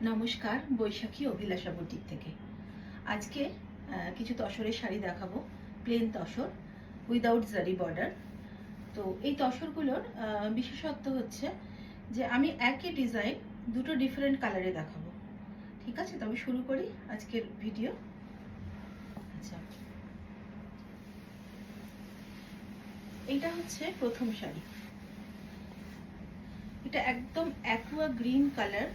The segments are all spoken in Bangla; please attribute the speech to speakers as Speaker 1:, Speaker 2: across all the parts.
Speaker 1: নমস্কার, বৈশাখী অভিলাষা বুটিক থেকে। আজকে কিছু তসরের শাড়ি দেখাবো, প্লেন তসর উইদাউট জারি বর্ডার। তো এই তসরগুলোর বিশেষত্ব হচ্ছে যে আমি একই ডিজাইন দুটো ডিফারেন্ট কালারে দেখাবো। ঠিক আছে, তবে শুরু করি আজকের ভিডিও। আচ্ছা, এইটা হচ্ছে প্রথম শাড়ি। এটা একদম অ্যাকুয়া গ্রিন কালার,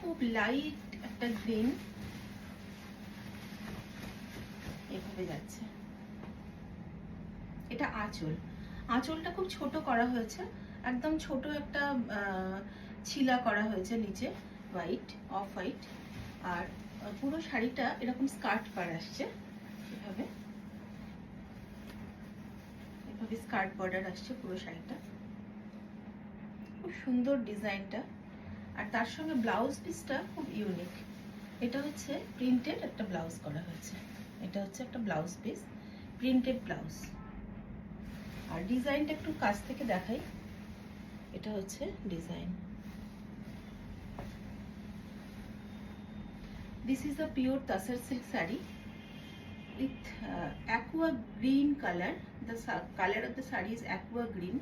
Speaker 1: খুব লাইট একটা গ্রিন, এভাবে যাচ্ছে। এটা আঁচলটা খুব ছোট করা হয়েছে, একদম ছোট একটা ছিলা করা হয়েছে নিচে, হোয়াইট, অফ হোয়াইট। আর পুরো শাড়িটা এরকম স্কার্ট পার আসছে, এভাবে এভাবে স্কার্ট বর্ডার আসছে পুরো শাড়িটা। খুব সুন্দর ডিজাইনটা। আর তার সঙ্গে ব্লাউজ পিসটা খুব ইউনিক। এটা হচ্ছে প্রিন্টেড একটা ব্লাউজ করা হয়েছে। এটা হচ্ছে একটা ব্লাউজ পিস, প্রিন্টেড ব্লাউজ। আর ডিজাইনটা একটু কাছ থেকে দেখাই। এটা হচ্ছে design. This is a pure Tasar silk saree with aqua green color. The color of the saree is aqua green.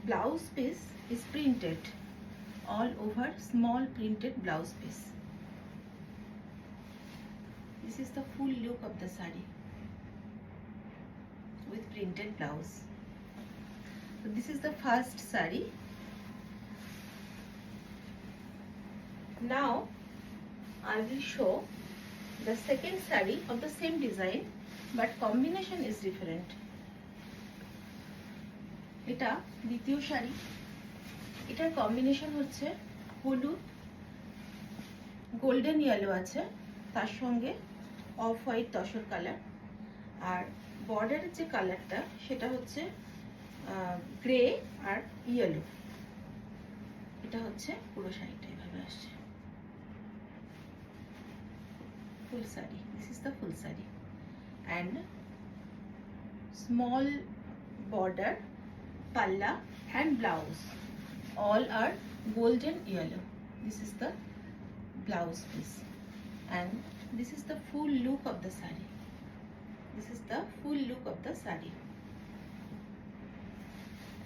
Speaker 1: Blouse piece is printed all over, small printed blouse piece. This is the full look of the saree with printed blouse. So this is the first saree. Now I will show the second saree of the same design, but combination is different. এটা দ্বিতীয় শাড়ি। এটার কম্বিনেশন হচ্ছে হলুদ, গোল্ডেন ইয়েলো আছে, তার সঙ্গে অফ হোয়াইট তসর কালার। আর বর্ডারের যে কালারটা সেটা হচ্ছে গ্রে আর ইয়েলো। এটা হচ্ছে পুরো শাড়িটা এভাবে আসছে, full saree. This is the full saree and small border, palla and blouse all are golden yellow. This is the blouse piece and this is the full look of the saree. This is the full look of the saree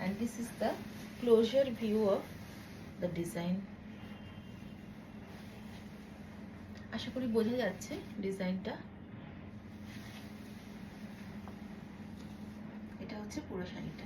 Speaker 1: and this is the closure view of the design. আশা করি বোঝা যাচ্ছে ডিজাইনটা। এটা হচ্ছে পুরো শাড়িটা।